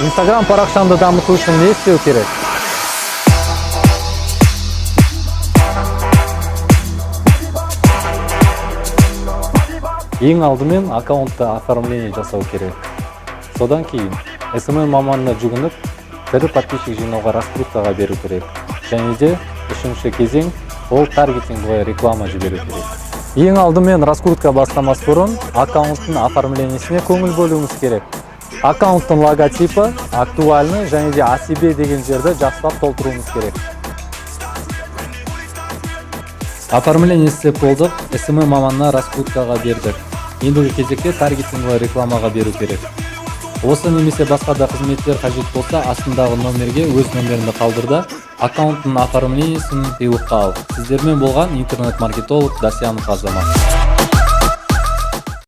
Instagram парақшамды дамыту үшін не істеу керек? Ең алдымен аккаунтта оформление жасау керек. Содан кейін SMM маманына жүгініп, тірі подписчик жинауға раскруткаға беру керек. Және де үшінші кезең ол таргетинговая реклама жіберу керек. Ең алдымен раскрутка бастамас бұрын аккаунттың оформлениесіне көңіл бөлуіңіз керек. Аккаунттың логотипі, актуальны және де о себе деген жерді жақсылап толтыруыңыз керек. Оформление істеп болдық, SMM маманына раскруткаға бердік. Ендігі кезекте таргетинговая рекламаға беру керек. Осы немесе басқа да қызметтер қажет болса, астындағы номерге өз номеріңді қалдырда, аккаунттың оформлениесін сыйлыққа ал. Сіздермен болған интернет-маркетолог Досянов Азамат.